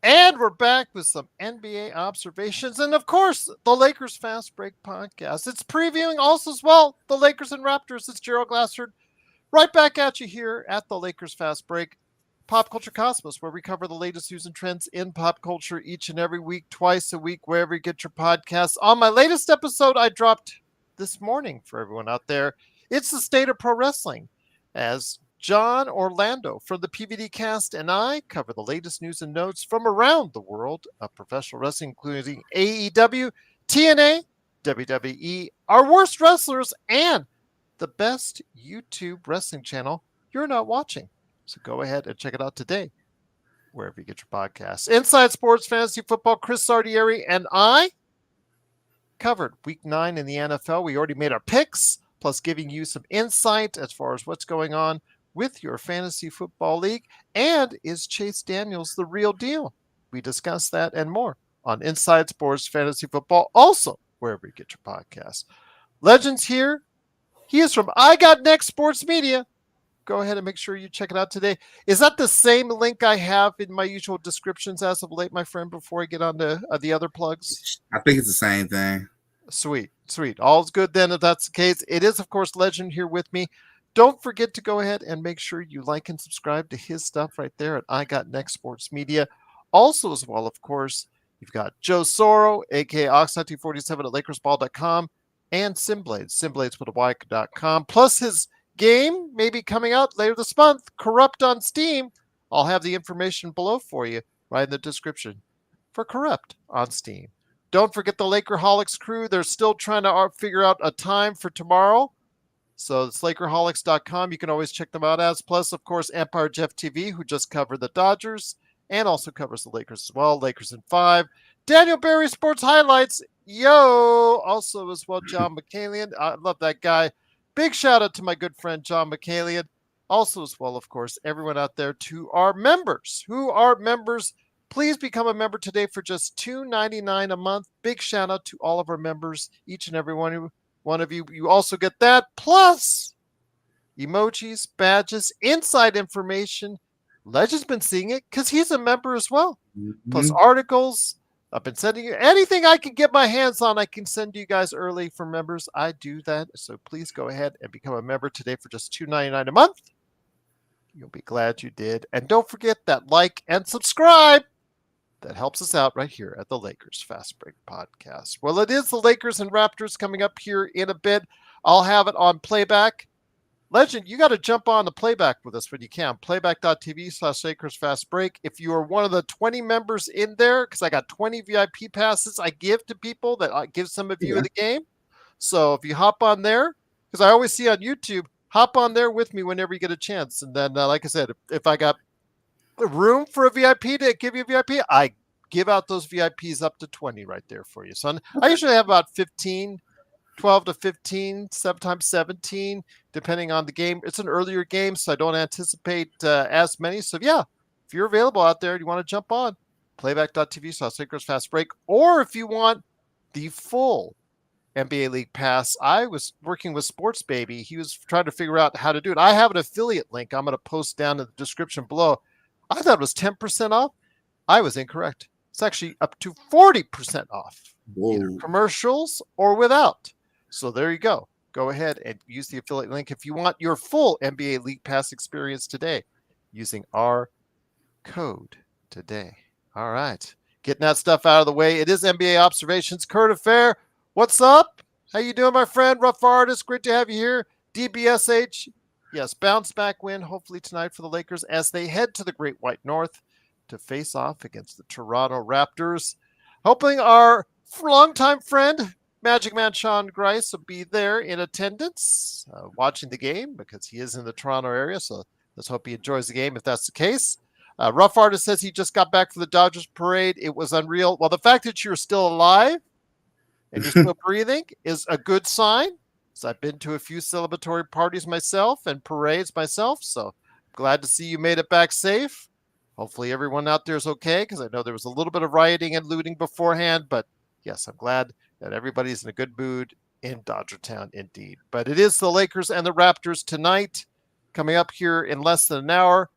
And we're back with some NBA observations and, of course, the Lakers Fast Break podcast. It's previewing also as well the Lakers and Raptors. It's Gerald Glassford right back at you here at the Lakers Fast Break Pop Culture Cosmos, where we cover the latest news and trends in pop culture each and every week, twice a week, wherever you get your podcasts. On my latest episode, I dropped this morning for everyone out there. It's the state of pro wrestling, as John Orlando from the PVD cast and I cover the latest news and notes from around the world of professional wrestling, including AEW, TNA, WWE, our worst wrestlers, and the best YouTube wrestling channel you're not watching. So go ahead and check it out today, wherever you get your podcasts. Inside Sports Fantasy Football, Chris Sardieri and I covered week 9 in the NFL. We already made our picks, plus giving you some insight as far as what's going on with your fantasy football league. And is Chase Daniels the real deal? We discussed that and more on Inside Sports Fantasy Football, also wherever you get your podcasts. Legends here. He is from I Got Next Sports Media. Go ahead and make sure you check it out today. Is that the same link I have in my usual descriptions as of late, my friend, before I get on to the other plugs? I think it's the same thing. Sweet, sweet. All's good then if that's the case. It is, of course, Legend here with me. Don't forget to go ahead and make sure you like and subscribe to his stuff right there at I Got Next Sports Media. Also, as well, of course, you've got Joe Soro, aka Ox1947 at LakersBall.com, and Simblades, Simblades with a Y.com, plus his game maybe coming out later this month, Corrupt on Steam. I'll have the information below for you right in the description for Corrupt on Steam. Don't forget the Lakerholics crew. They're still trying to figure out a time for tomorrow. So it's Lakerholics.com. You can always check them out as. Plus, of course, Empire Jeff TV, who just covered the Dodgers and also covers the Lakers as well. Lakers in 5. Daniel Barry Sports Highlights. Yo! Also as well, John McCallion. I love that guy. Big shout out to my good friend, John McCallion. Also as well, of course, everyone out there to our members. Who are members? Please become a member today for just $2.99 a month. Big shout out to all of our members, each and every one of you. You also get that, plus emojis, badges, inside information. Legend's been seeing it because he's a member as well. Mm-hmm. Plus articles. I've been sending you anything I can get my hands on. I can send you guys early for members. I do that. So please go ahead and become a member today for just $2.99 a month. You'll be glad you did. And don't forget that like and subscribe. That helps us out right here at the Lakers Fast Break Podcast. Well, it is the Lakers and Raptors coming up here in a bit. I'll have it on playback. Legend, you got to jump on the playback with us when you can. Playback.tv/Lakers Fast Break. If you are one of the 20 members in there, because I got 20 VIP passes I give to people that I give some of you of the game. So if you hop on there, because I always see on YouTube, hop on there with me whenever you get a chance. And then, like I said, if I got room for a VIP to give you a VIP, I give out those VIPs up to 20 right there for you. So I usually have about 12 to 15, sometimes 17, depending on the game. It's an earlier game, so I don't anticipate as many. So yeah, if you're available out there and you want to jump on, playback.tv/Lakers Fast Break, or if you want the full NBA League Pass, I was working with Sports Baby. He was trying to figure out how to do it. I have an affiliate link I'm going to post down in the description below. I thought it was 10% off. I was incorrect. It's actually up to 40% off. Whoa. Either commercials or without. So there you go. Go ahead and use the affiliate link if you want your full NBA League Pass experience today using our code today. All right. Getting that stuff out of the way. It is NBA Observations. Current Affair. What's up? How you doing, my friend? Rough Artist. Great to have you here. DBSH. Yes, bounce back win, hopefully tonight for the Lakers as they head to the Great White North to face off against the Toronto Raptors. Hoping our longtime friend, Magic Man Sean Grice, will be there in attendance, watching the game because he is in the Toronto area. So let's hope he enjoys the game if that's the case. Rough Artist says he just got back from the Dodgers parade. It was unreal. Well, the fact that you're still alive and you're still breathing is a good sign. So I've been to a few celebratory parties myself and parades myself. So glad to see you made it back safe. Hopefully everyone out there is okay, because I know there was a little bit of rioting and looting beforehand. But yes, I'm glad that everybody's in a good mood in Dodger Town indeed. But it is the Lakers and the Raptors tonight, coming up here in less than an hour.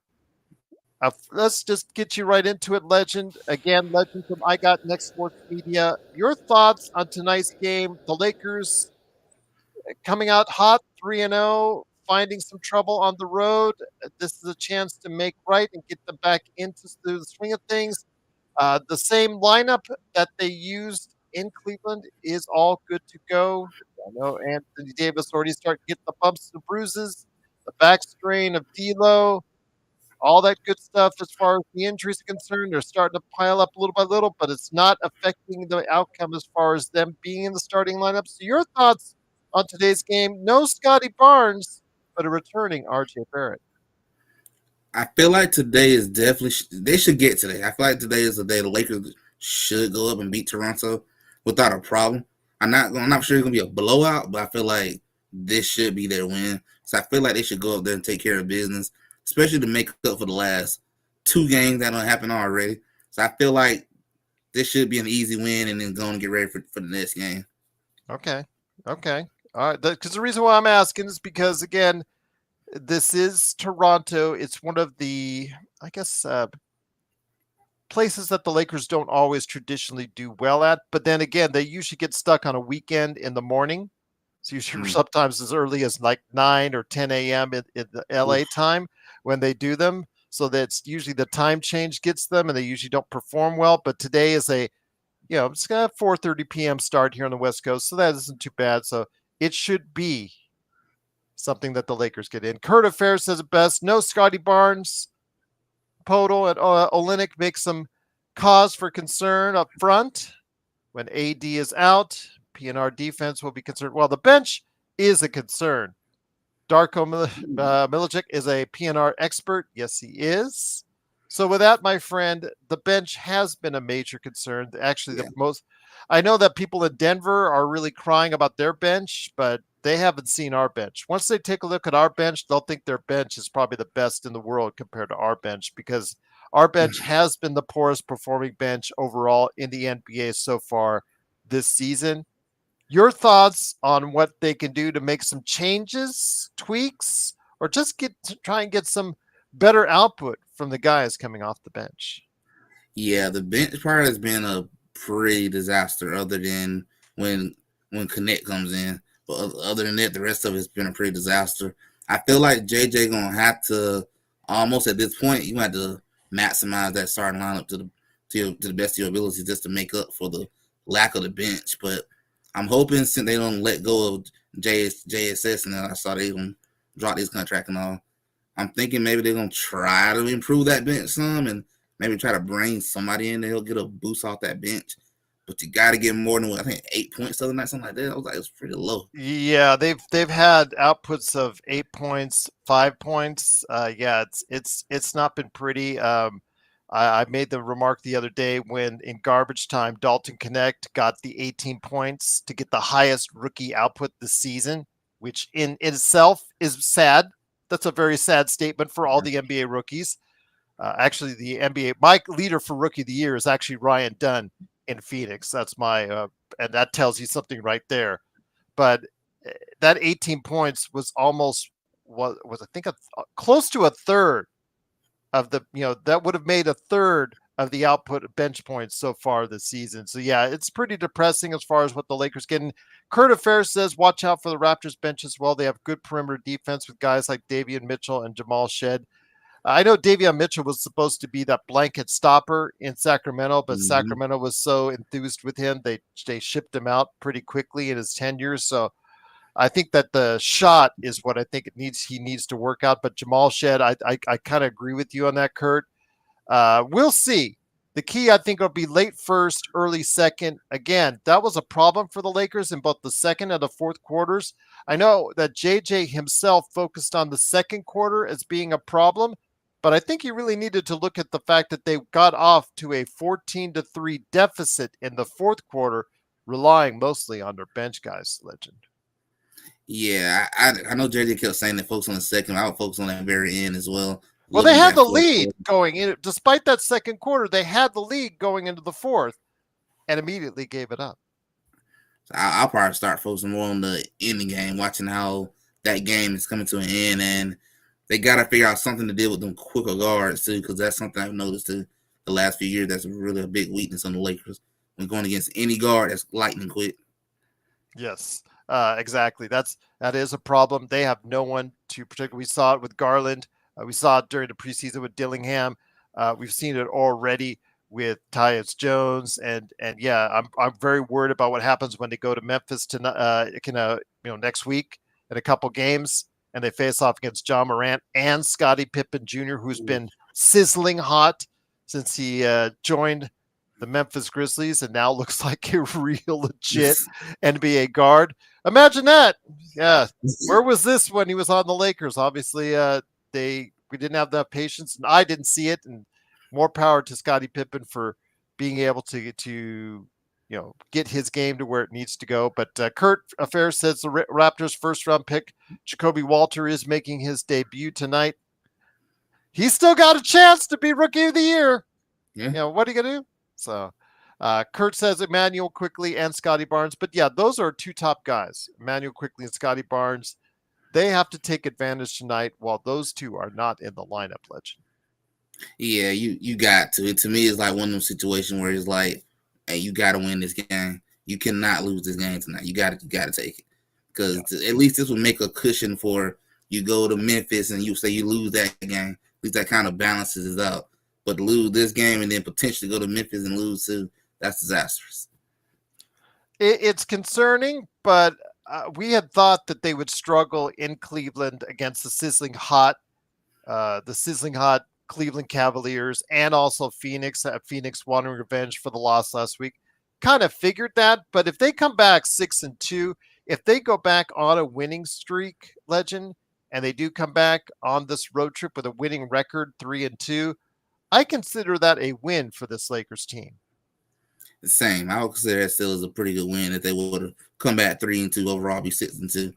Let's just get you right into it, Legend. Again, Legend from I Got Next Sports Media. Your thoughts on tonight's game? The Lakers coming out hot, 3-0, finding some trouble on the road. This is a chance to make right and get them back into the swing of things. The same lineup that they used in Cleveland is all good to go. I know Anthony Davis already starting to get the bumps and bruises, the back strain of D'Lo, all that good stuff as far as the injuries are concerned. They're starting to pile up little by little, but it's not affecting the outcome as far as them being in the starting lineup. So your thoughts on today's game? No Scotty Barnes, but a returning RJ Barrett. I feel like today is definitely they should get today. I feel like today is the day the Lakers should go up and beat Toronto without a problem. I'm not sure it's gonna be a blowout, but I feel like this should be their win. So I feel like they should go up there and take care of business, especially to make up for the last two games that don't happen already. So I feel like this should be an easy win, and then go and get ready for the next game. Okay. Okay. All right. Because the reason why I'm asking is because, again, this is Toronto. It's one of the, I guess, places that the Lakers don't always traditionally do well at. But then again, they usually get stuck on a weekend in the morning. So usually sometimes as early as like 9 or 10 a.m. in the LA time when they do them. So that's usually the time change gets them and they usually don't perform well. But today is it's got a 4:30 p.m. start here on the West Coast. So that isn't too bad. So it should be something that the Lakers get in. Kurt Affair says it best. No Scotty Barnes. Podol and Olynyk make some cause for concern up front. When AD is out, PNR defense will be concerned. Well, the bench is a concern. Darko Milicic is a PNR expert. Yes, he is. So with that, my friend, the bench has been a major concern. Actually, I know that people in Denver are really crying about their bench, but they haven't seen our bench. Once they take a look at our bench, they'll think their bench is probably the best in the world compared to our bench because our bench has been the poorest performing bench overall in the NBA so far this season. Your thoughts on what they can do to make some changes, tweaks, or just try and get some better output from the guys coming off the bench? Yeah, the bench part has been a pretty disaster other than when Connect comes in. But other than that, the rest of it's been a pretty disaster. I feel like JJ gonna have to almost at this point you have to maximize that starting lineup to the best of your ability just to make up for the lack of the bench. But I'm hoping since they don't let go of JSS and then I saw they gonna drop his contract and all, I'm thinking maybe they're gonna try to improve that bench some and maybe try to bring somebody in that'll get a boost off that bench. But you got to get more than I think 8 points the other night, something like that. I was like, it's pretty low. Yeah, they've had outputs of 8 points, 5 points. Yeah, it's not been pretty. I made the remark the other day when in garbage time, Dalton Connect got the 18 points to get the highest rookie output this season, which in itself is sad. That's a very sad statement for all the NBA rookies. Actually, the NBA, my leader for rookie of the year is actually Ryan Dunn in Phoenix. That's my, and that tells you something right there. But that 18 points was almost was I think close to a third of the that would have made a third of the output of bench points so far this season. So yeah, it's pretty depressing as far as what the Lakers getting. Kurt Affair says, watch out for the Raptors bench as well. They have good perimeter defense with guys like Davion Mitchell and Jamal Shed. I know Davion Mitchell was supposed to be that blanket stopper in Sacramento, but Sacramento was so enthused with him, they shipped him out pretty quickly in his tenure. So I think that the shot is what I think he needs to work out. But Jamal Shed, I kind of agree with you on that, Kurt. We'll see. The key, I think, will be late first, early second. Again, that was a problem for the Lakers in both the second and the fourth quarters. I know that JJ himself focused on the second quarter as being a problem, but I think you really needed to look at the fact that they got off to a 14-3 deficit in the fourth quarter, relying mostly on their bench guys, Legend. Yeah, I know JJ kept saying that focus on the second. I would focus on that very end as well. Well, they had the lead going in. Despite that second quarter, they had the lead going into the fourth and immediately gave it up. So I'll probably start focusing more on the ending game, watching how that game is coming to an end. And they got to figure out something to deal with them quicker guards too, because that's something I've noticed too the last few years. That's really a big weakness on the Lakers when going against any guard that's lightning quick. Yes, exactly. That is a problem. They have no one to protect. We saw it with Garland. We saw it during the preseason with Dillingham. We've seen it already with Tyus Jones, and yeah, I'm very worried about what happens when they go to Memphis next week in a couple games, and they face off against John Morant and Scottie Pippen Jr., who's been sizzling hot since he joined the Memphis Grizzlies and now looks like a real legit NBA guard. Imagine that. Yeah. Where was this when he was on the Lakers? Obviously, we didn't have that patience, and I didn't see it. And more power to Scottie Pippen for being able to get his game to where it needs to go. But Kurt Affair says the Raptors' first-round pick, Jacoby Walter, is making his debut tonight. He's still got a chance to be Rookie of the Year. Yeah. What are you going to do? So Kurt says Emmanuel Quickley and Scotty Barnes. But yeah, those are two top guys, Emmanuel Quickley and Scotty Barnes. They have to take advantage tonight while those two are not in the lineup, Legend. Yeah, you got to. To me, it's like one of those situations where it's like, hey, you got to win this game. You cannot lose this game tonight. You got to take it. Because at least this would make a cushion for you go to Memphis and you say you lose that game. At least that kind of balances it out. But to lose this game and then potentially go to Memphis and lose too, that's disastrous. It's concerning, but we had thought that they would struggle in Cleveland against the sizzling hot Cleveland Cavaliers and also Phoenix. Phoenix wanting revenge for the loss last week. Kind of figured that, but if they come back 6-2, if they go back on a winning streak, Legend, and they do come back on this road trip with a winning record, 3-2, I consider that a win for this Lakers team. The same. I would consider that still as a pretty good win if they would have come back 3-2 overall, be 6-2.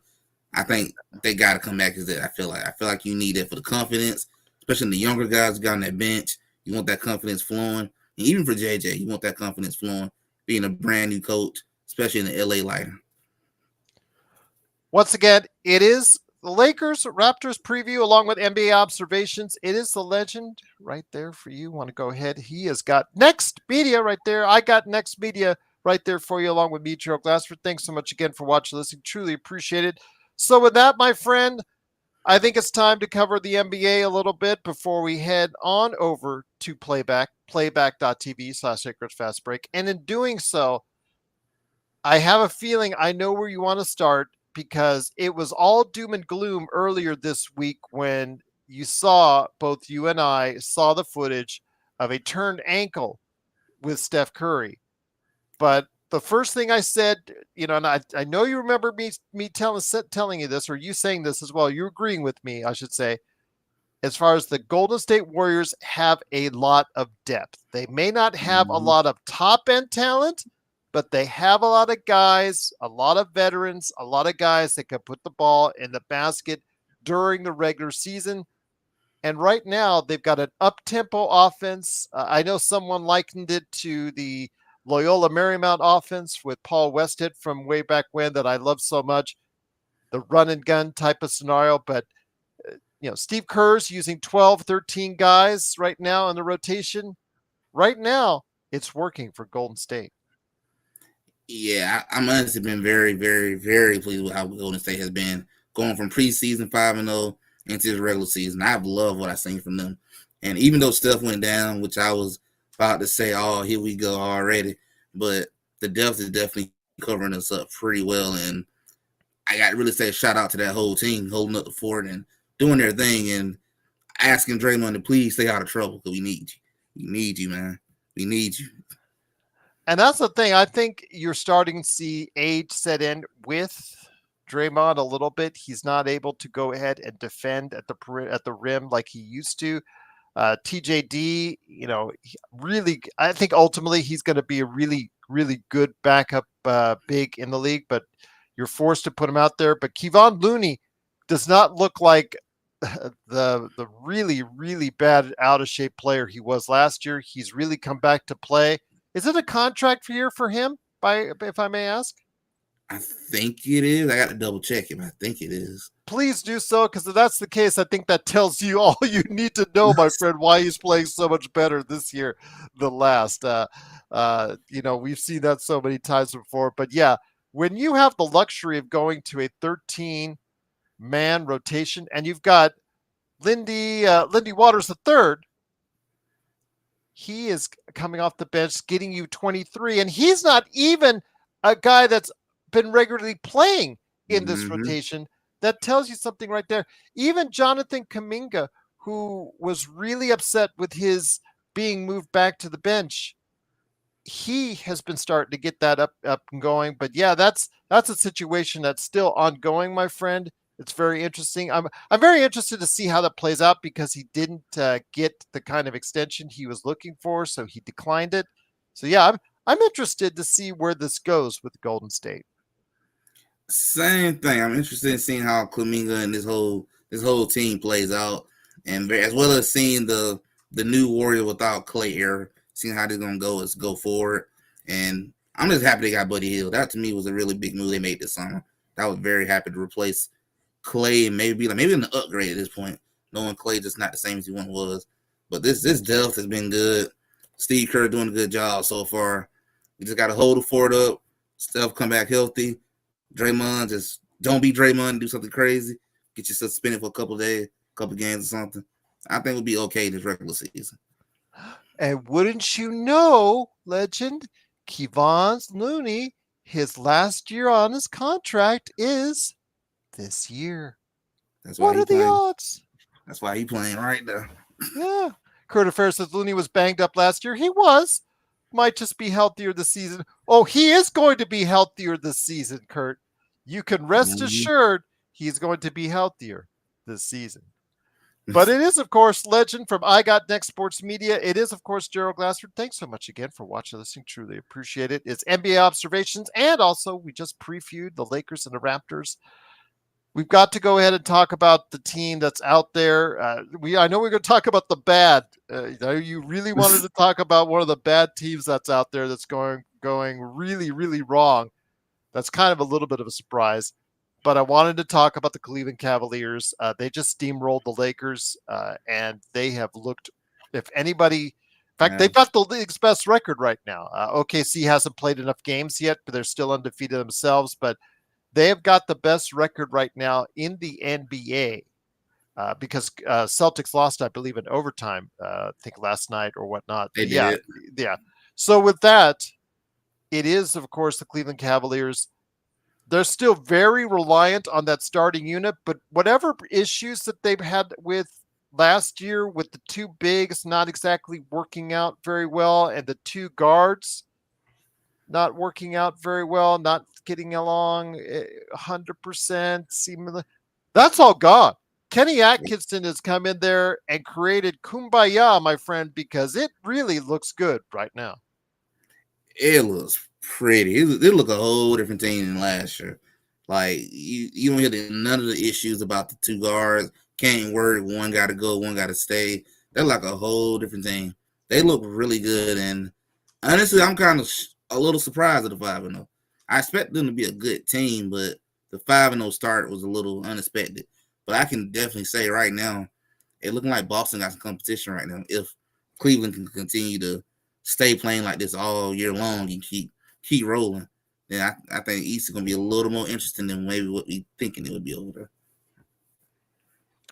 I think they got to come back as that. I feel like you need that for the confidence, especially the younger guys who got on that bench. You want that confidence flowing, and even for JJ, you want that confidence flowing. Being a brand new coach, especially in the LA lighter. Once again, it is the Lakers-Raptors preview along with NBA observations. It is the Legend right there for you. Want to go ahead? He has got Next Media right there. I got Next Media right there for you along with me, Gerald Glassford. Thanks so much again for watching, listening. Truly appreciate it. So with that, my friend, I think it's time to cover the NBA a little bit before we head on over to playback.tv/Lakers Fast Break. And in doing so, I have a feeling I know where you want to start, because it was all doom and gloom earlier this week when both you and I saw the footage of a turned ankle with Steph Curry. But the first thing I said, and I know you remember me telling you this, or you saying this as well. You're agreeing with me, I should say, as far as the Golden State Warriors have a lot of depth. They may not have a lot of top-end talent, but they have a lot of guys, a lot of veterans, a lot of guys that can put the ball in the basket during the regular season. And right now, they've got an up-tempo offense. I know someone likened it to the Loyola Marymount offense with Paul Westhead from way back when that I love so much, the run-and-gun type of scenario. But, Steve Kerr's using 12, 13 guys right now in the rotation. Right now, it's working for Golden State. Yeah, I'm honestly been very, very, very pleased with how Golden State has been going from preseason 5-0 into the regular season. I've loved what I've seen from them. And even though Steph went down, which I was about to say, oh, here we go already, but the depth is definitely covering us up pretty well. And I got to really say a shout out to that whole team holding up the fort and doing their thing and asking Draymond to please stay out of trouble because we need you. We need you, man. We need you. And that's the thing. I think you're starting to see age set in with Draymond a little bit. He's not able to go ahead and defend at the rim like he used to. TJD, really, I think ultimately he's going to be a really, really good backup big in the league, but you're forced to put him out there. But Kevon Looney does not look like the really, really bad, out of shape player he was last year. He's really come back to play. Is it a contract year for him, if I may ask? I think it is. I got to double check it, but I think it is. Please do so, because if that's the case, I think that tells you all you need to know, my friend, why he's playing so much better this year than last. We've seen that so many times before. But yeah, when you have the luxury of going to a 13-man rotation and you've got Lindy Waters III, he is coming off the bench, getting you 23, and he's not even a guy that's been regularly playing in this Mm-hmm. rotation. That tells you something right there. Even Jonathan Kuminga, who was really upset with his being moved back to the bench, he has been starting to get that up and going. But yeah, that's a situation that's still ongoing, my friend. It's very interesting. I'm very interested to see how that plays out, because he didn't get the kind of extension he was looking for, so he declined it. So yeah, I'm interested to see where this goes with Golden State. Same thing. I'm interested in seeing how Kuminga and this whole team plays out, and as well as seeing the new Warrior without Clay era, seeing how they're gonna go forward. And I'm just happy they got Buddy Hield. That to me was a really big move they made this summer. I was very happy to replace Clay and maybe an upgrade at this point, knowing Clay just not the same as he once was. But this depth has been good. Steve Kerr doing a good job so far. We just got to hold the fort up. Steph come back healthy. Draymond, just don't be Draymond and do something crazy. Get you suspended for a couple of days, couple of games or something. I think we'll be okay this regular season. And wouldn't you know, legend, Kevon Looney, his last year on his contract is this year. That's why What he are the playing. odds? That's why he playing right there. Yeah. Kurt Affair says Looney was banged up last year. He was. Might just be healthier this season. Oh, he is going to be healthier this season, Kurt. You can rest Mm-hmm. assured he's going to be healthier this season. But it is, of course, legend from I Got Next Sports Media. It is, of course, Gerald Glassford. Thanks so much again for watching, listening. Truly appreciate it. It's NBA observations, and also we just previewed the Lakers and the Raptors. We've got to go ahead and talk about the team that's out there. I know we're going to talk about the bad. You really wanted to talk about one of the bad teams that's out there that's going really, really wrong. That's kind of a little bit of a surprise. But I wanted to talk about the Cleveland Cavaliers. They just steamrolled the Lakers, and they have looked, if anybody, in fact, they've got the league's best record right now. OKC hasn't played enough games yet, but they're still undefeated themselves. But they have got the best record right now in the NBA, because Celtics lost, I believe, in overtime, I think last night or whatnot. They But yeah, did. yeah. So with that, it is, of course, the Cleveland Cavaliers. They're still very reliant on that starting unit, but whatever issues that they've had with last year with the two bigs not exactly working out very well, and the two guards not working out very well, not getting along 100%, seemingly, that's all gone. Kenny Atkinson has come in there and created kumbaya, my friend, because it really looks good right now. It looks pretty. It look a whole different team than last year. Like you don't hear none of the issues about the two guards can't work. One got to go, one got to stay. They're like a whole different team. They look really good, and honestly, I'm kind of a little surprised at the 5-0. I expect them to be a good team, but the 5-0 start was a little unexpected. But I can definitely say right now, it looking like Boston got some competition right now. If Cleveland can continue to stay playing like this all year long and keep rolling, then I think East is going to be a little more interesting than maybe what we thinking it would be over there.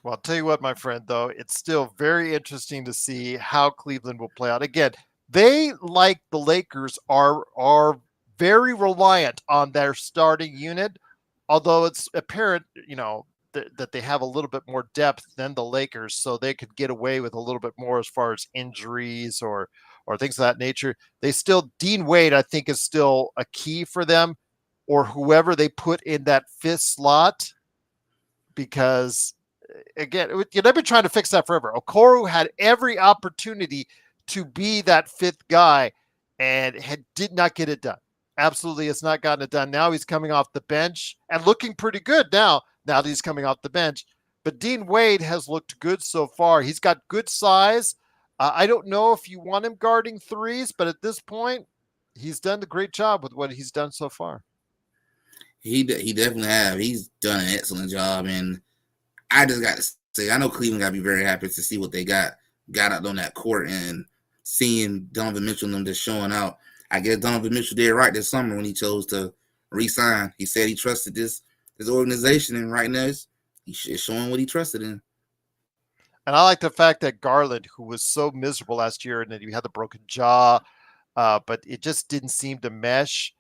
Well, I'll tell you what, my friend, though, it's still very interesting to see how Cleveland will play out. Again, they, like the Lakers, are very reliant on their starting unit, although it's apparent, that they have a little bit more depth than the Lakers, so they could get away with a little bit more as far as injuries or things of that nature. Dean Wade, I think, is still a key for them, or whoever they put in that fifth slot, because again, they've been trying to fix that forever. Okoro had every opportunity to be that fifth guy and did not get it done. Absolutely has not gotten it done. Now he's coming off the bench and looking pretty good now that he's coming off the bench. But Dean Wade has looked good so far. He's got good size. I don't know if you want him guarding threes, but at this point, he's done a great job with what he's done so far. He definitely have. He's done an excellent job, and I just got to say, I know Cleveland got to be very happy to see what they got out on that court and seeing Donovan Mitchell and them just showing out. I guess Donovan Mitchell did right this summer when he chose to re-sign. He said he trusted this organization, and right now he's showing what he trusted in. And I like the fact that Garland, who was so miserable last year, and then he had the broken jaw, but it just didn't seem to mesh.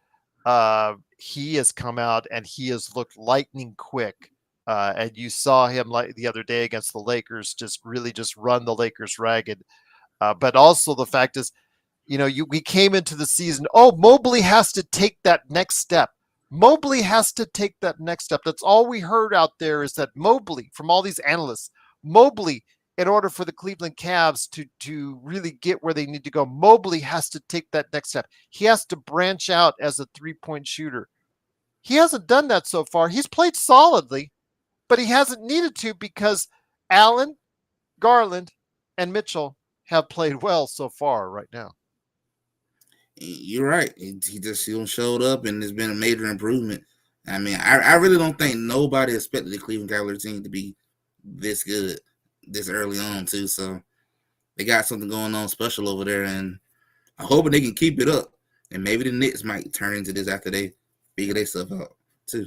He has come out and he has looked lightning quick. And you saw him like the other day against the Lakers, just really just run the Lakers ragged. But also the fact is, we came into the season. Oh, Mobley has to take that next step. Mobley has to take that next step. That's all we heard out there is that Mobley, from all these analysts, Mobley, in order for the Cleveland Cavs to really get where they need to go, Mobley has to take that next step. He has to branch out as a three-point shooter. He hasn't done that so far. He's played solidly, but he hasn't needed to because Allen, Garland, and Mitchell have played well so far right now. You're right. He just showed up, and there's been a major improvement. I mean, I really don't think nobody expected the Cleveland Cavaliers team to be this good this early on, too. So they got something going on special over there, and I'm hoping they can keep it up. And maybe the Knicks might turn into this after they figure their stuff out, too.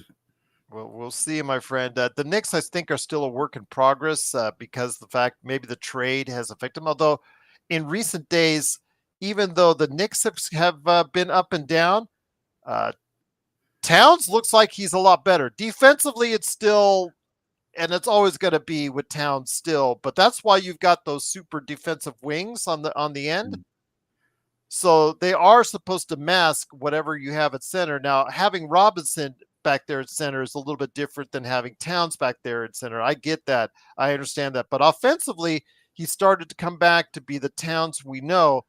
Well, we'll see, my friend. The Knicks, I think, are still a work in progress because the fact maybe the trade has affected them. Although in recent days, even though the Knicks have been up and down, Towns looks like he's a lot better. Defensively, it's still, and it's always going to be with Towns still, but that's why you've got those super defensive wings on the end. So they are supposed to mask whatever you have at center. Now, having Robinson back there at center is a little bit different than having Towns back there at center. I get that. I understand that. But offensively, he started to come back to be the Towns we know.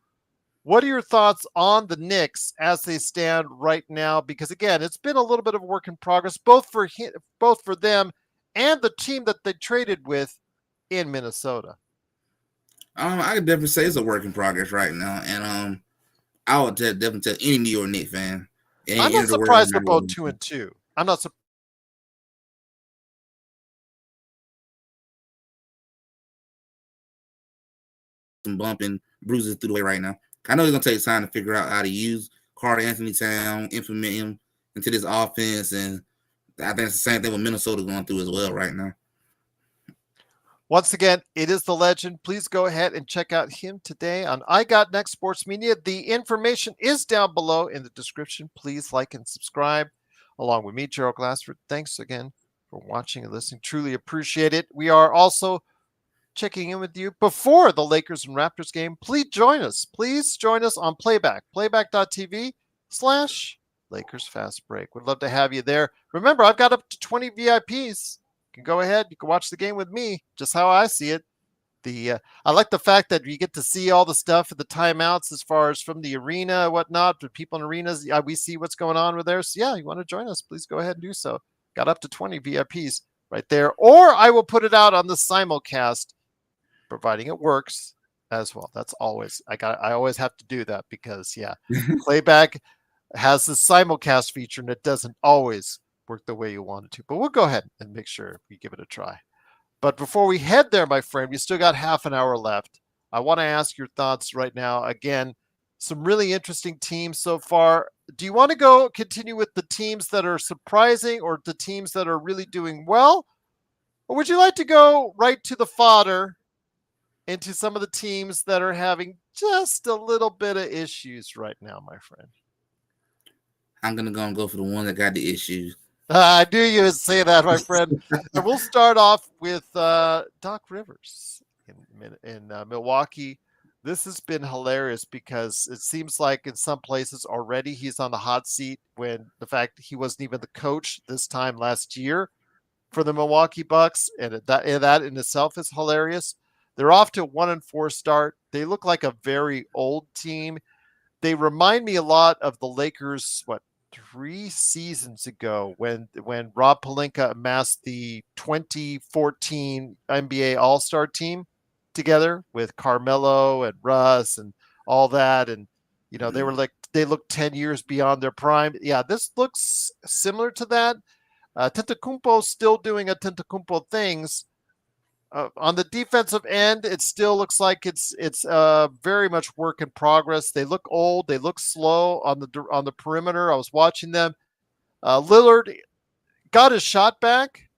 What are your thoughts on the Knicks as they stand right now? Because again, it's been a little bit of a work in progress, both for them and the team that they traded with in Minnesota. I could definitely say it's a work in progress right now, and I would definitely tell any New York Knicks fan. I'm not surprised they're both 2-2. I'm not surprised. Some bumping bruises through the way right now. I know it's gonna take time to figure out how to use Karl-Anthony Towns, implement him into this offense, and I think it's the same thing with Minnesota going through as well right now. Once again, it is the legend. Please go ahead and check out him today on I Got Next Sports Media. The information is down below in the description. Please like and subscribe along with me, Gerald Glassford. Thanks again for watching and listening. Truly appreciate it. We are also checking in with you before the Lakers and Raptors game. Please join us. Please join us on Playback, playback.tv/Lakers Fast Break. Would love to have you there. Remember, I've got up to 20 VIPs. You can go ahead. You can watch the game with me, just how I see it. I like the fact that you get to see all the stuff at the timeouts as far as from the arena and whatnot. But people in arenas, we see what's going on over there. So, you want to join us, please go ahead and do so. Got up to 20 VIPs right there. Or I will put it out on the simulcast, providing it works as well. That's always, I always have to do that because, Playback has the simulcast feature and it doesn't always work the way you want it to. But we'll go ahead and make sure we give it a try. But before we head there, my friend, we still got half an hour left. I want to ask your thoughts right now. Again, some really interesting teams so far. Do you want to continue with the teams that are surprising or the teams that are really doing well? Or would you like to go right to the fodder into some of the teams that are having just a little bit of issues right now, my friend? I'm going to go for the one that got the issues. I knew you would say that, my friend. And we'll start off with Doc Rivers in Milwaukee. This has been hilarious because it seems like in some places already he's on the hot seat when the fact he wasn't even the coach this time last year for the Milwaukee Bucks. And that in itself is hilarious. They're off to a 1-4 start. They look like a very old team. They remind me a lot of the Lakers, 3 seasons ago when Rob Pelinka amassed the 2014 NBA All-Star team together with Carmelo and Russ and all that. And They looked 10 years beyond their prime. Yeah, this looks similar to that. Tentacumpo still doing a Tentacumpo things. On the defensive end, it still looks like it's very much work in progress. They look old. They look slow on the perimeter. I was watching them. Lillard got his shot back,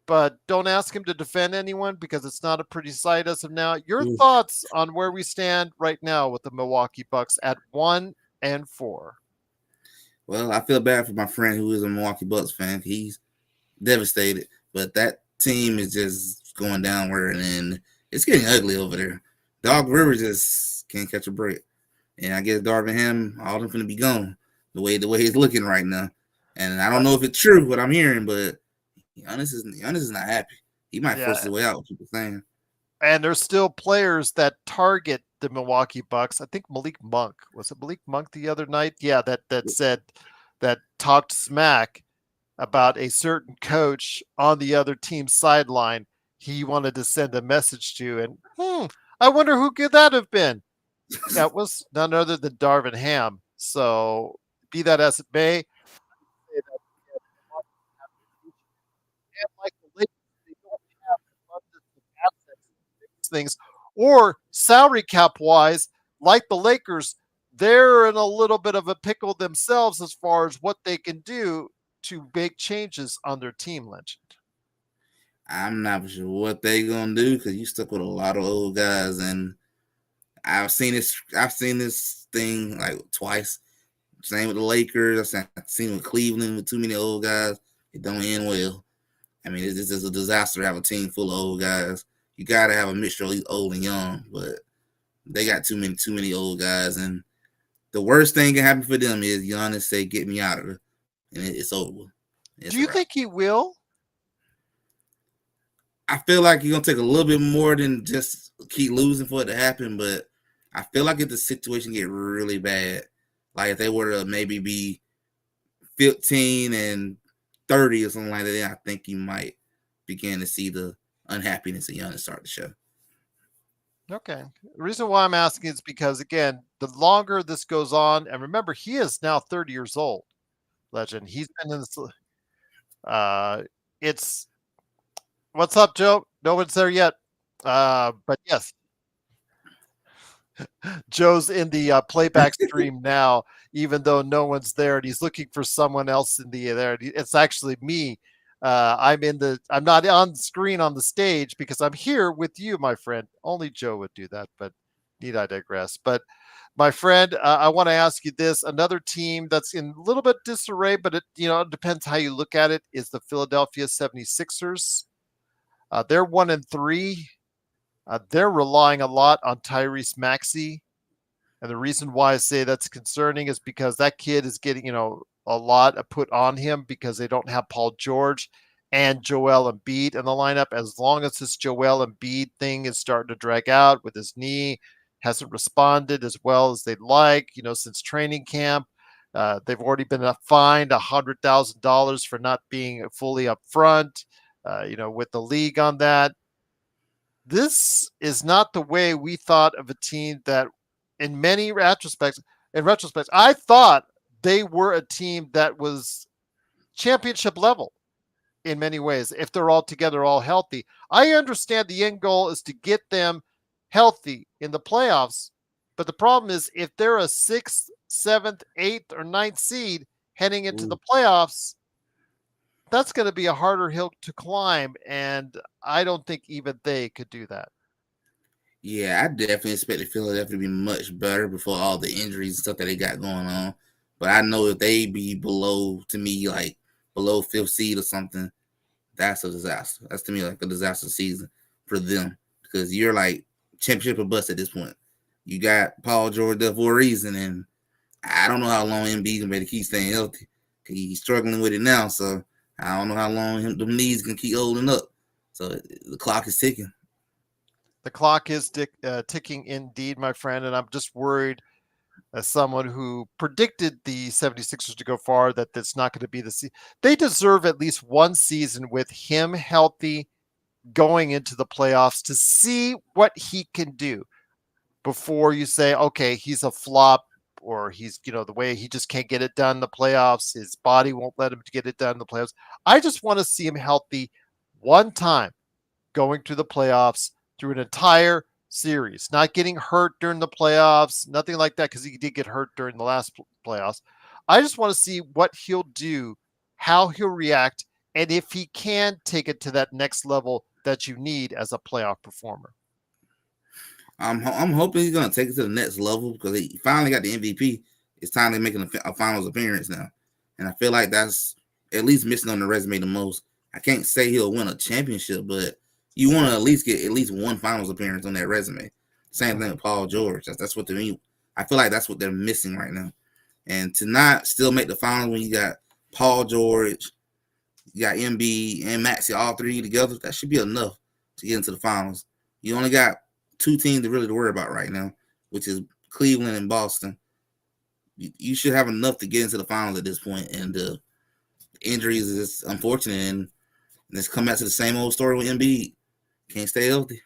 but don't ask him to defend anyone because it's not a pretty sight as of now. Your thoughts on where we stand right now with the Milwaukee Bucks at 1-4? Well, I feel bad for my friend who is a Milwaukee Bucks fan. He's devastated, but that team is just going downward, and it's getting ugly over there. Dog Rivers just can't catch a break, and I guess Darvin Ham, all them finna be gone the way he's looking right now. And I don't know if it's true what I'm hearing, but Giannis is not happy. He might force his way out. People saying. And there's still players that target the Milwaukee Bucks. I think Malik Monk the other night? Yeah, that said that talked smack about a certain coach on the other team's sideline. He wanted to send a message to, and I wonder who could that have been. That was none other than Darvin Ham. So be that as it may, and like the Lakers, they don't have abundance of assets to fix things, or salary cap wise, like the Lakers, they're in a little bit of a pickle themselves as far as what they can do to make changes on their team. Legend. I'm not sure what they're gonna do because you stuck with a lot of old guys, and I've seen this thing like twice. Same with the Lakers. I've seen with Cleveland with too many old guys. It don't end well. I mean, it's just a disaster to have a team full of old guys. You got to have a mixture of old and young, but they got too many old guys. And the worst thing can happen for them is Giannis say, "Get me out of it," and it's over. Do you think he will? I feel like you're gonna take a little bit more than just keep losing for it to happen, but I feel like if the situation get really bad, like if they were to maybe be 15-30 or something like that, I think you might begin to see the unhappiness of Giannis start to show. Okay. The reason why I'm asking is because, again, the longer this goes on, and remember, he is now 30 years old, Legend. He's been in this. It's what's up, Joe? No one's there yet. But yes, Joe's in the playback stream now, even though no one's there, and he's looking for someone else in the there. It's actually me. I'm not on the screen on the stage because I'm here with you, my friend. Only Joe would do that, but need I digress. But my friend, I want to ask you this. Another team that's in a little bit disarray, but it depends how you look at it, is the Philadelphia 76ers. They're 1-3. They're relying a lot on Tyrese Maxey. And the reason why I say that's concerning is because that kid is getting, a lot put on him because they don't have Paul George and Joel Embiid in the lineup. As long as this Joel Embiid thing is starting to drag out with his knee, hasn't responded as well as they'd like, since training camp. They've already been fined $100,000 for not being fully upfront, with the league on that. This is not the way we thought of a team that, in retrospects, I thought they were a team that was championship level in many ways, if they're all together, all healthy. I understand the end goal is to get them healthy in the playoffs, but the problem is if they're a 6th, 7th, 8th, or 9th seed heading into the playoffs, that's going to be a harder hill to climb, and I don't think even they could do that. Yeah, I definitely expected Philadelphia to be much better before all the injuries and stuff that they got going on. But I know if they be below 5th seed or something, that's a disaster. That's to me like a disaster season for them because you're like championship or bust at this point. You got Paul George there for a reason, and I don't know how long Embiid can be to keep staying healthy. He's struggling with it now, so I don't know how long the knees can keep holding up. So the clock is ticking. The clock is ticking indeed, my friend, and I'm just worried as someone who predicted the 76ers to go far that that's not going to be the season. They deserve at least one season with him healthy going into the playoffs to see what he can do before you say, okay, he's a flop or he's, the way he just can't get it done in the playoffs. His body won't let him get it done in the playoffs. I just want to see him healthy one time going to the playoffs through an entire series, not getting hurt during the playoffs, nothing like that, because he did get hurt during the last playoffs. I just want to see what he'll do, how he'll react, and if he can take it to that next level that you need as a playoff performer. I'm hoping he's gonna take it to the next level because he finally got the MVP. It's time to make a finals appearance now, and I feel like that's at least missing on the resume the most. I can't say he'll win a championship, but you want to at least get at least one finals appearance on that resume. Same thing with Paul George. That's what they mean. I feel like that's what they're missing right now. And to not still make the finals when you got Paul George, you got Embiid and Maxey, all three together, that should be enough to get into the finals. You only got two teams to really worry about right now, which is Cleveland and Boston. You should have enough to get into the finals at this point. And the injuries is unfortunate. And let's come back to the same old story with Embiid. Can't stay healthy.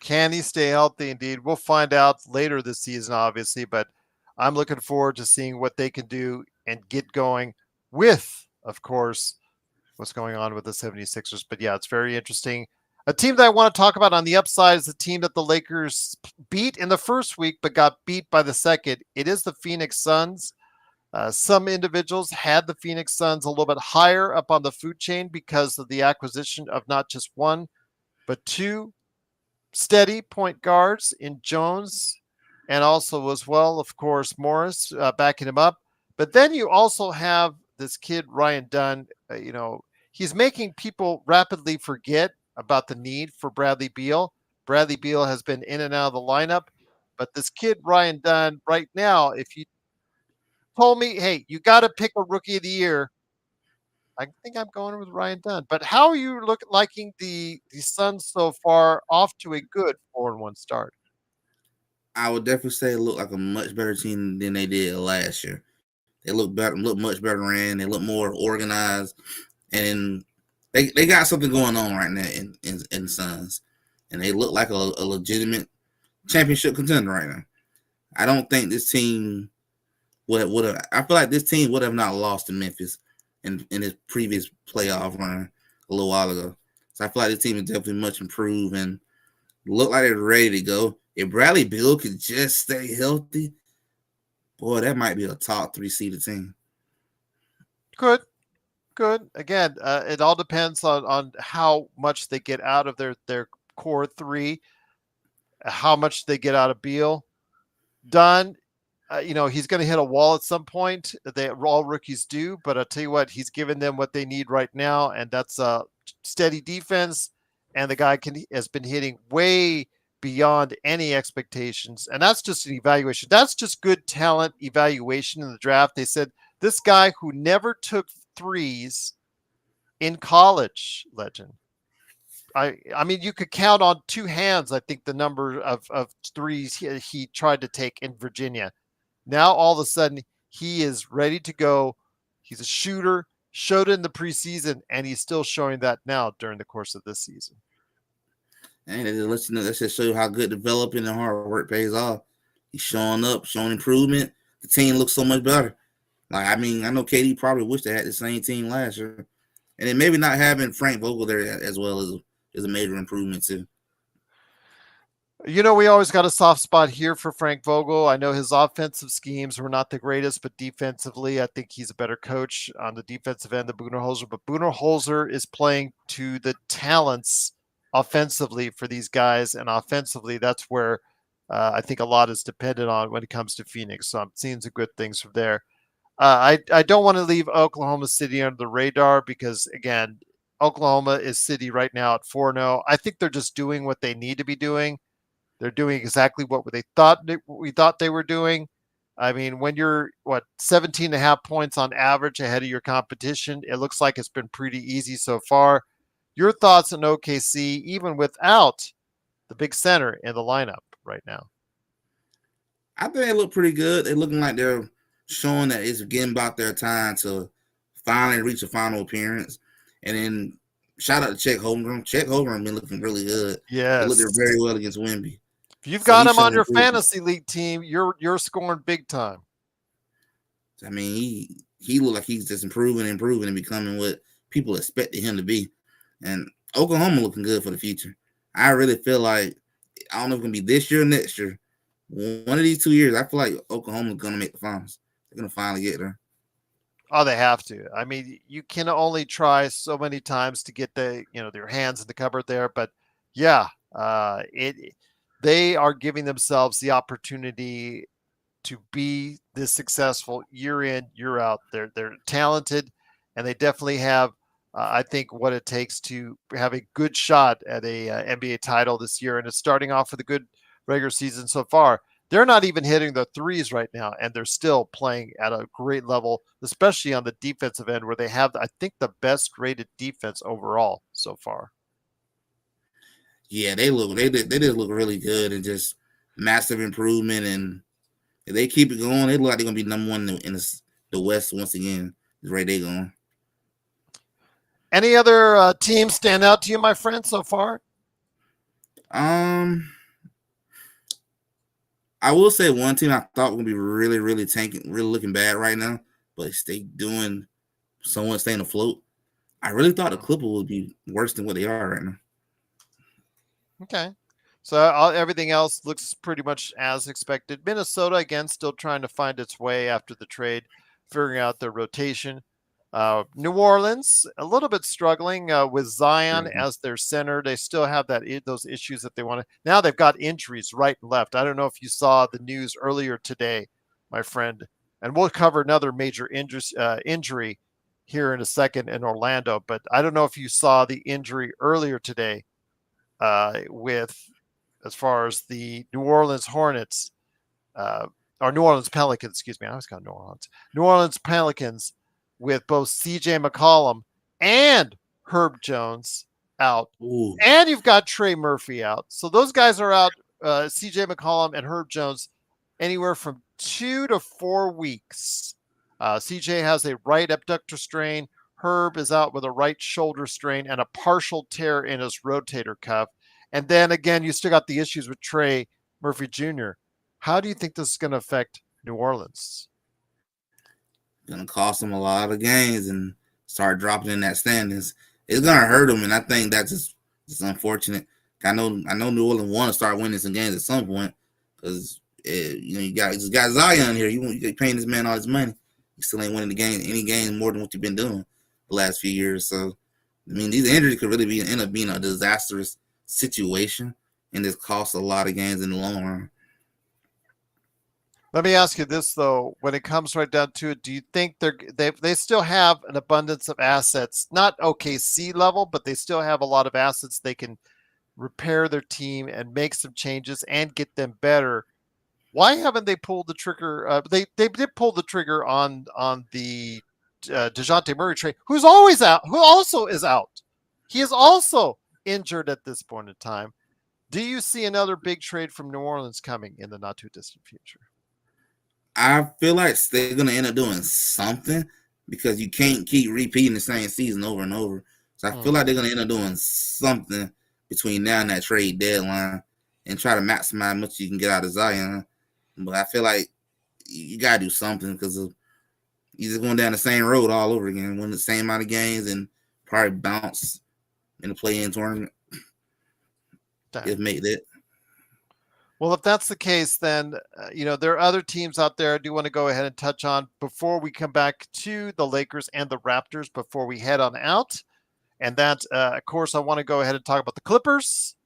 Can he stay healthy? Indeed. We'll find out later this season, obviously, but I'm looking forward to seeing what they can do and get going with, of course, what's going on with the 76ers. But yeah, it's very interesting. A team that I want to talk about on the upside is the team that the Lakers beat in the first week, but got beat by the second. It is the Phoenix Suns. Some individuals had the Phoenix Suns a little bit higher up on the food chain because of the acquisition of not just one, but two steady point guards in Jones and also as well, of course, Morris backing him up. But then you also have this kid, Ryan Dunn. He's making people rapidly forget about the need for Bradley Beal. Bradley Beal has been in and out of the lineup, but this kid, Ryan Dunn, right now, if you told me, hey, you got to pick a rookie of the year, I think I'm going with Ryan Dunn. But how are you liking the Suns so far, off to a good 4-1 start? I would definitely say it looked like a much better team than they did last year. They look better, look much better ran. They look more organized, and they got something going on right now in the Suns, and they look like a legitimate championship contender right now. I don't think this team would have. I feel like this team would have not lost to Memphis in his previous playoff run a little while ago. So I feel like this team is definitely much improved and look like they're ready to go. If Bradley Beal could just stay healthy, boy, that might be a top 3 seeded team. Good. Again, it all depends on how much they get out of their core three, how much they get out of Beal. Dunn, he's going to hit a wall at some point. They all rookies do, but I'll tell you what, he's given them what they need right now, and that's a steady defense. And the guy has been hitting way beyond any expectations, and that's just an evaluation. That's just good talent evaluation in the draft. They said this guy who never took threes in college, legend. I mean, you could count on two hands, I think, the number of threes he tried to take in Virginia. Now, all of a sudden, he is ready to go. He's a shooter, showed it in the preseason, and he's still showing that now during the course of this season. And let's just show you how good developing and hard work pays off. He's showing up, showing improvement. The team looks so much better. I know KD probably wished they had the same team last year. And then maybe not having Frank Vogel there as well is a major improvement too. We always got a soft spot here for Frank Vogel. I know his offensive schemes were not the greatest, but defensively, I think he's a better coach on the defensive end than Budenholzer. But Budenholzer is playing to the talents offensively for these guys, and offensively, that's where I think a lot is dependent on when it comes to Phoenix. So I'm seeing some good things from there. I don't want to leave Oklahoma City under the radar because, again, Oklahoma is City right now at 4-0. I think they're just doing what they need to be doing. They're doing exactly what we thought they were doing. I mean, when you're 17.5 points on average ahead of your competition, it looks like it's been pretty easy so far. Your thoughts on OKC, even without the big center in the lineup right now? I think they look pretty good. They're looking like they're showing that it's getting about their time to finally reach a final appearance. And then shout out to Chet Holmgren. Chet Holmgren been looking really good. Yes. He looked there very well against Wemby. If you've So got he's him on showing your improvement. fantasy league team, you're scoring big time. I mean, he looked like he's just improving, and becoming what people expected him to be. And Oklahoma looking good for the future. I really feel like, I don't know if it's gonna be this year or next year. One of these 2 years, I feel like Oklahoma's gonna make the finals. They're gonna finally get there. Oh, they have to. I mean, you can only try so many times to get their hands in the cupboard there. But yeah, they are giving themselves the opportunity to be this successful year in, year out. They're talented, and they definitely have, I think, what it takes to have a good shot at a NBA title this year. And it's starting off with a good regular season so far. They're not even hitting the threes right now, and they're still playing at a great level, especially on the defensive end, where they have, I think, the best rated defense overall so far. Yeah, they just look really good, and just massive improvement. And if they keep it going, they look like they're gonna be number one in the West once again. Is right they going. Any other teams stand out to you, my friend, so far? Um, I will say one team I thought would be really, really tanking, really looking bad right now, but they doing somewhat staying afloat. I really thought the Clippers would be worse than what they are right now. Okay. So everything else looks pretty much as expected. Minnesota, again, still trying to find its way after the trade, figuring out their rotation. New Orleans, a little bit struggling with Zion Mm-hmm. as their center. They still have those issues that they want to. Now they've got injuries right and left. I don't know if you saw the news earlier today, my friend, and we'll cover another major injury here in a second in Orlando. But I don't know if you saw the injury earlier today with as far as the New Orleans Hornets uh, or New Orleans Pelicans, excuse me. I always got New Orleans. New Orleans Pelicans with both CJ McCollum and Herb Jones out. Ooh, And you've got Trey Murphy out. So those guys are out, CJ McCollum and Herb Jones, anywhere from 2 to 4 weeks. CJ has a right abductor strain. Herb is out with a right shoulder strain and a partial tear in his rotator cuff. And then again, you still got the issues with Trey Murphy Jr. How do you think this is going to affect New Orleans? gonna cost them a lot of games and start dropping in that standings. It's gonna hurt them, and I think that's just unfortunate. I know New Orleans want to start winning some games at some point, because you got Zion here. You paying this man all his money. You still ain't winning any game more than what you've been doing the last few years. So I mean, these injuries could really end up being a disastrous situation, and this costs a lot of games in the long run. Let me ask you this though: when it comes right down to it, do you think they still have an abundance of assets? Not OKC level, but they still have a lot of assets. They can repair their team and make some changes and get them better. Why haven't they pulled the trigger? They did pull the trigger on the Dejounte Murray trade, who's always out, who also is out. He is also injured at this point in time. Do you see another big trade from New Orleans coming in the not too distant future? I feel like they're gonna end up doing something, because you can't keep repeating the same season over and over. So I feel like they're gonna end up doing something between now and that trade deadline, and try to maximize how much you can get out of Zion. But I feel like you gotta do something, because you're just going down the same road all over again, win the same amount of games, and probably bounce in the play-in tournament. Just make that. Well, if that's the case, then there are other teams out there I do want to go ahead and touch on before we come back to the Lakers and the Raptors before we head on out. And that, of course, I want to go ahead and talk about the Clippers.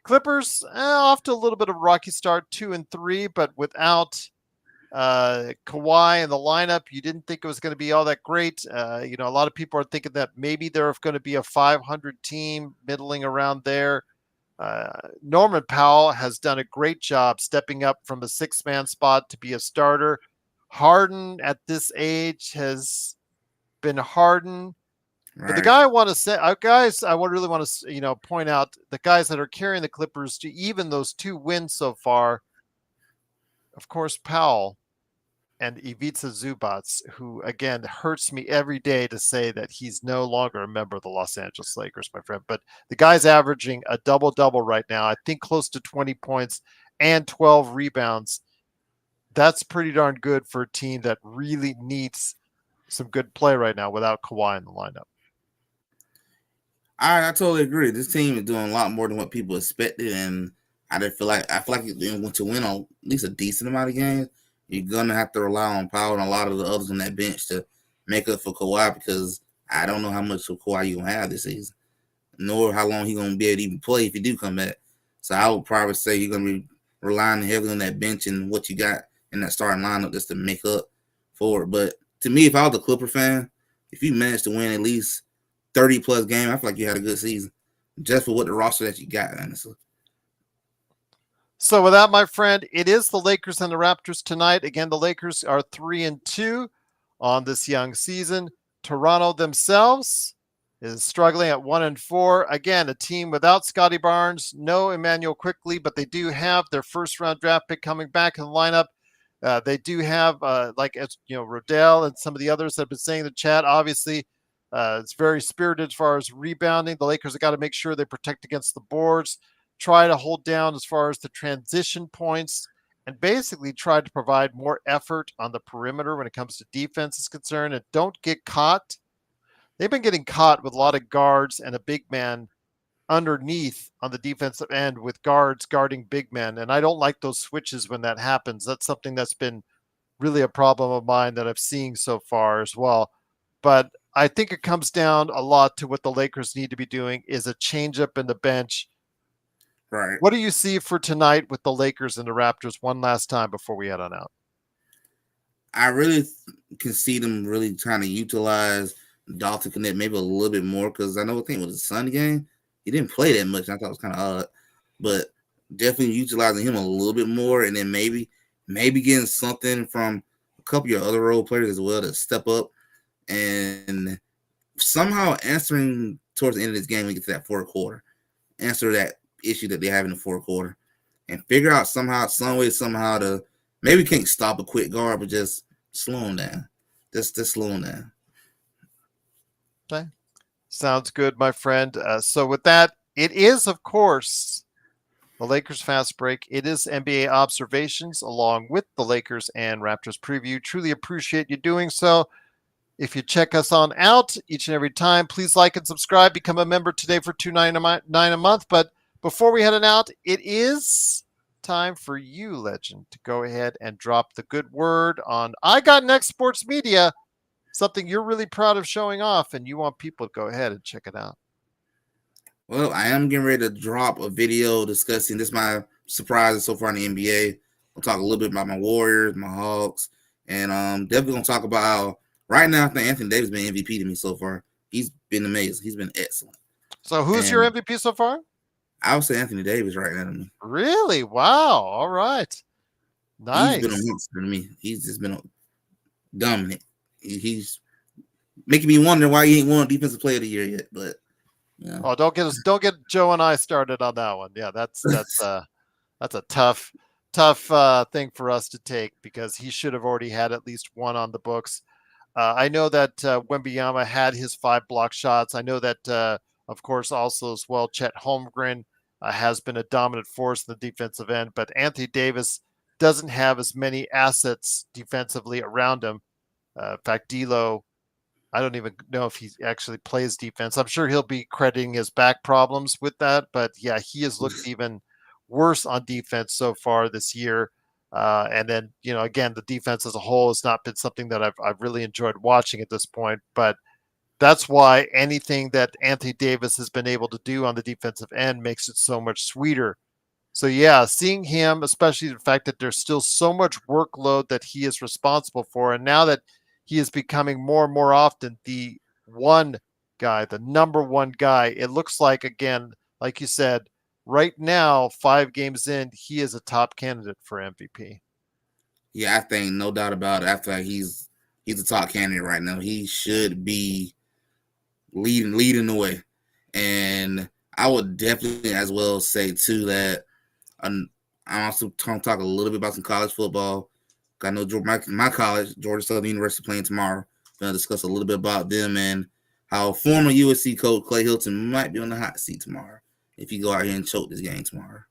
Clippers off to a little bit of a rocky start, 2-3, but without Kawhi in the lineup, you didn't think it was going to be all that great. A lot of people are thinking that maybe they're going to be a 500 team, middling around there. Norman Powell has done a great job stepping up from a six-man spot to be a starter. Harden at this age has been Harden. Right. But the guy I want to say, guys, I really want to, point out the guys that are carrying the Clippers to even those 2 wins so far. Of course, Powell and Ivica Zubac, who again hurts me every day to say that he's no longer a member of the Los Angeles Lakers, my friend. But the guy's averaging a double-double right now. I think close to 20 points and 12 rebounds. That's pretty darn good for a team that really needs some good play right now without Kawhi in the lineup. I totally agree. This team is doing a lot more than what people expected, and I feel like to win on at least a decent amount of games, you're gonna have to rely on Powell and a lot of the others on that bench to make up for Kawhi, because I don't know how much of Kawhi you gonna have this season, nor how long he's gonna be able to even play if he do come back. So I would probably say you're gonna be relying heavily on that bench and what you got in that starting lineup just to make up for it. But to me, if I was a Clipper fan, if you managed to win at least 30 plus game, I feel like you had a good season just for what the roster that you got, honestly. So with that, my friend, it is the Lakers and the Raptors tonight. Again, the Lakers are 3-2 on this young season. Toronto themselves is struggling at 1-4. Again, a team without Scotty Barnes, no Emmanuel Quickley, but they do have their first round draft pick coming back in the lineup. They do have Rodell and some of the others that have been saying in the chat. Obviously, it's very spirited as far as rebounding. The Lakers have got to make sure they protect against the boards, try to hold down as far as the transition points, and basically try to provide more effort on the perimeter when it comes to defense is concerned, and don't get caught. They've been getting caught with a lot of guards and a big man underneath on the defensive end with guards guarding big men. And I don't like those switches when that happens. That's something that's been really a problem of mine that I've seen so far as well. But I think it comes down a lot to what the Lakers need to be doing is a change up in the bench. Right. What do you see for tonight with the Lakers and the Raptors one last time before we head on out? I really can see them really trying to utilize Dalton Connect maybe a little bit more, because I know it was a Sunday game. He didn't play that much. I thought it was kind of odd, but definitely utilizing him a little bit more, and then maybe getting something from a couple of your other role players as well to step up and somehow answering towards the end of this game when we get to that fourth quarter, answer that issue that they have in the fourth quarter, and figure out somehow, some way, somehow to maybe can't stop a quick guard, but just slow him down. Just slow him down. Okay. Sounds good, my friend. So with that, it is, of course, the Lakers Fast Break. It is NBA Observations along with the Lakers and Raptors Preview. Truly appreciate you doing so. If you check us on out each and every time, please like and subscribe. Become a member today for $2.99 a month. But before we head on out, it is time for you, Legend, to go ahead and drop the good word on I Got Next Sports Media, something you're really proud of showing off, and you want people to go ahead and check it out. Well, I am getting ready to drop a video discussing this, my surprises so far in the NBA. I'll talk a little bit about my Warriors, my Hawks, and definitely gonna talk about how right now I think Anthony Davis has been MVP to me so far. He's been amazing. He's been excellent. So who's your MVP so far? I would say Anthony Davis right now to me. Really? Wow. All right. Nice. He's been a monster to me. He's just been dominant. He's making me wonder why he ain't won Defensive Player of the Year yet. But yeah. Oh, don't get Joe and I started on that one. Yeah, that's a tough thing for us to take, because he should have already had at least one on the books. I know that Wembanyama had his 5 block shots. I know that, of course, also as well, Chet Holmgren has been a dominant force in the defensive end, but Anthony Davis doesn't have as many assets defensively around him. In fact, D'Lo, I don't even know if he actually plays defense. I'm sure he'll be crediting his back problems with that, but yeah, he has looked even worse on defense so far this year. And then, again, the defense as a whole has not been something that I've really enjoyed watching at this point. But that's why anything that Anthony Davis has been able to do on the defensive end makes it so much sweeter. So, yeah, seeing him, especially the fact that there's still so much workload that he is responsible for, and now that he is becoming more and more often the one guy, the number one guy, it looks like, again, like you said, right now, 5 games in, he is a top candidate for MVP. Yeah, I think no doubt about it. I feel like he's a top candidate right now. He should be leading the way. And I would definitely as well say too that I'm also going to talk a little bit about some college football. I know my college, Georgia Southern University, playing tomorrow. Going to discuss a little bit about them and how former USC coach Clay Hilton might be on the hot seat tomorrow if you go out here and choke this game tomorrow.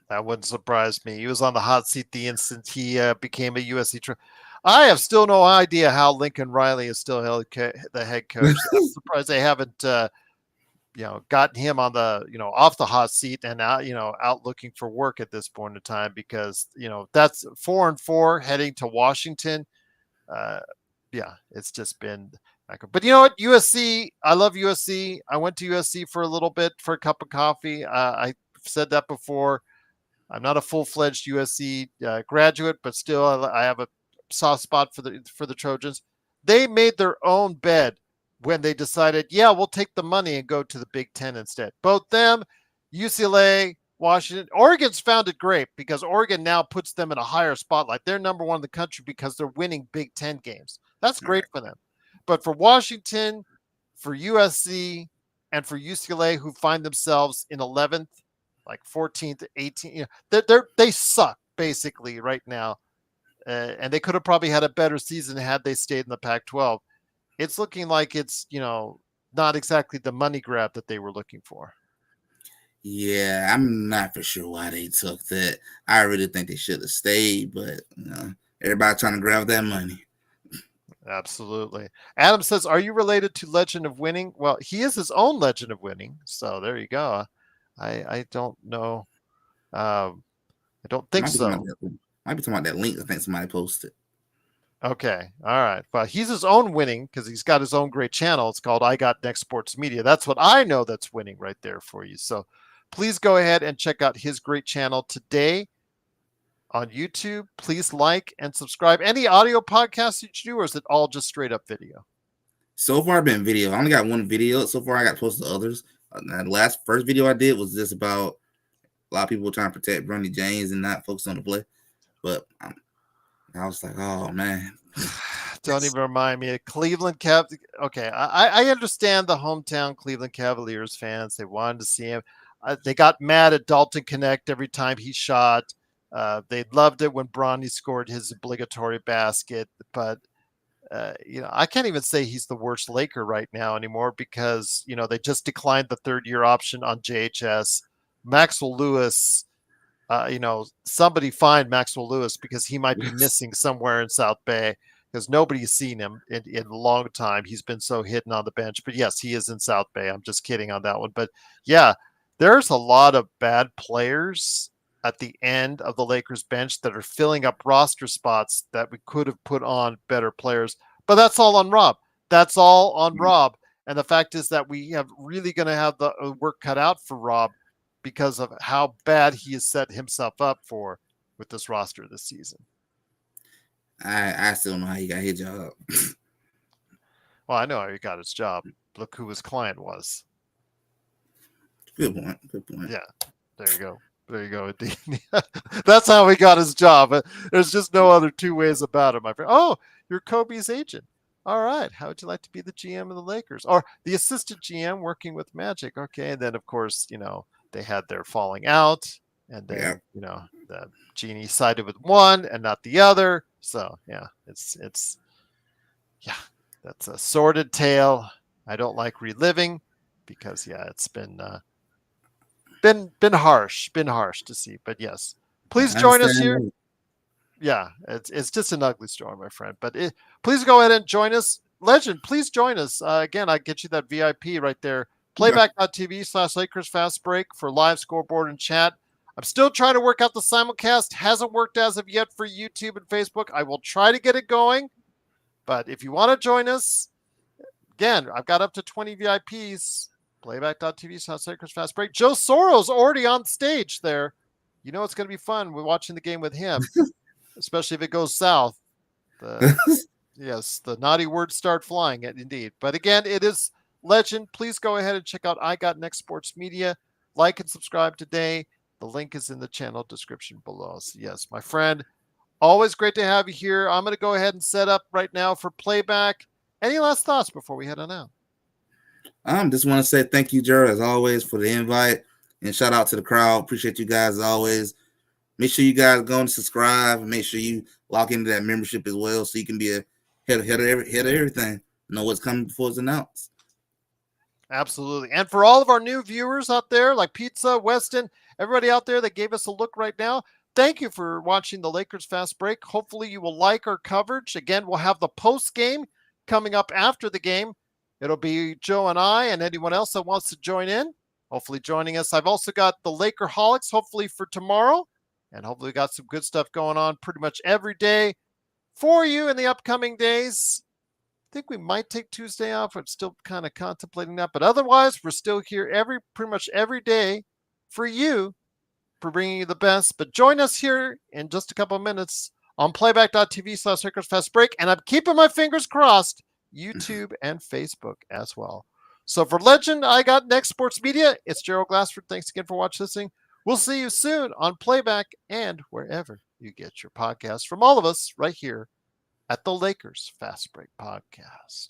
That wouldn't surprise me. He was on the hot seat the instant he became a USC. I have still no idea how Lincoln Riley is still the head coach. I'm surprised they haven't, gotten him on the, off the hot seat and out, out looking for work at this point in time because, that's 4-4 heading to Washington. Uh, yeah, it's just been. But you know what? USC, I love USC. I went to USC for a little bit for a cup of coffee. I said that before. I'm not a full-fledged USC graduate, but still, I have a soft spot for the Trojans. They made their own bed when they decided, yeah, we'll take the money and go to the Big Ten instead. Both them, UCLA, Washington, Oregon's found it great because Oregon now puts them in a higher spotlight. They're number one in the country because they're winning Big Ten games. That's great for them. But for Washington, for USC, and for UCLA, who find themselves in 11th, like 14th, 18th, they suck basically right now, and they could have probably had a better season had they stayed in the Pac-12. It's looking like it's not exactly the money grab that they were looking for. Yeah, I'm not for sure why they took that. I really think they should have stayed, but everybody trying to grab that money. Absolutely. Adam says, "Are you related to Legend of Winning?" Well, he is his own Legend of Winning, so there you go. I don't know. I don't think so. Might be talking about that link I think somebody posted. Okay. All right. Well, he's his own winning because he's got his own great channel. It's called I Got Next Sports Media. That's what I know that's winning right there for you. So please go ahead and check out his great channel today on YouTube. Please like and subscribe. Any audio podcasts that you do, or is it all just straight up video? So far, been video. I only got one video. So far, I got posted to others. The first video I did was just about a lot of people trying to protect Bronny James and not focus on the play. But I was like, oh man. Don't even remind me. Cleveland Cavaliers. Okay, I understand the hometown Cleveland Cavaliers fans. They wanted to see him. They got mad at Dalton Connect every time he shot. They loved it when Bronny scored his obligatory basket. But I can't even say he's the worst Laker right now anymore because they just declined the third-year option on JHS. Maxwell Lewis. Somebody find Maxwell Lewis because he might be missing somewhere in South Bay because nobody's seen him in a long time. He's been so hidden on the bench. But yes, he is in South Bay. I'm just kidding on that one. But yeah, there's a lot of bad players at the end of the Lakers bench that are filling up roster spots that we could have put on better players. But that's all on Rob. That's all on Rob. And the fact is that we have really going to have the work cut out for Rob because of how bad he has set himself up for with this roster this season. I still don't know how he got his job. Well, I know how he got his job. Look who his client was. Good point. Good point. Yeah, there you go. There you go. That's how he got his job. There's just no other two ways about it, my friend. Oh, you're Kobe's agent. All right. How would you like to be the GM of the Lakers or the assistant GM working with Magic? Okay. And then, of course, they had their falling out, and then the genie sided with one and not the other. So yeah, it's that's a sordid tale. I don't like reliving because it's been harsh to see. But yes, please join us here. Yeah, it's just an ugly story, my friend. But please go ahead and join us, Legend. Please join us again. I get you that VIP right there. Playback.tv/Lakers Fast Break for live scoreboard and chat. I'm still trying to work out the simulcast. Hasn't worked as of yet for YouTube and Facebook. I will try to get it going. But if you want to join us, again, I've got up to 20 VIPs. Playback.tv/Lakers Fast Break. Joe Soros already on stage there. It's going to be fun. We're watching the game with him, especially if it goes south. Yes, the naughty words start flying, indeed. But again, it is Legend. Please go ahead and check out I Got Next Sports Media. Like and subscribe today. The link is in the channel description below. So yes, my friend, always great to have you here. I'm going to go ahead and set up right now for playback. Any last thoughts before we head on out? Just want to say thank you, Gerald, as always, for the invite, and shout out to the crowd. Appreciate you guys as always. Make sure you guys go and subscribe, and make sure you lock into that membership as well, so you can be ahead of everything. Know what's coming before it's announced. Absolutely. And for all of our new viewers out there, like Pizza, Weston, Everybody out there that gave us a look right now, thank you for watching the Lakers Fast Break. Hopefully you will like our coverage. Again, we'll have the post game coming up after the game. It'll be Joe and I and anyone else that wants to join in, hopefully joining us. I've also got the Lakerholics, hopefully for tomorrow. And hopefully we got some good stuff going on pretty much every day for you in the upcoming days. I think we might take Tuesday off. I'm still kind of contemplating that. But otherwise, we're still here pretty much every day for you, for bringing you the best. But join us here in just a couple of minutes on playback.tv/Lakers Fast Break. And I'm keeping my fingers crossed, YouTube and Facebook as well. So for Legend, I got Next Sports Media. It's Gerald Glassford. Thanks again for listening. We'll see you soon on Playback and wherever you get your podcasts from all of us right here at the Lakers Fast Break Podcast.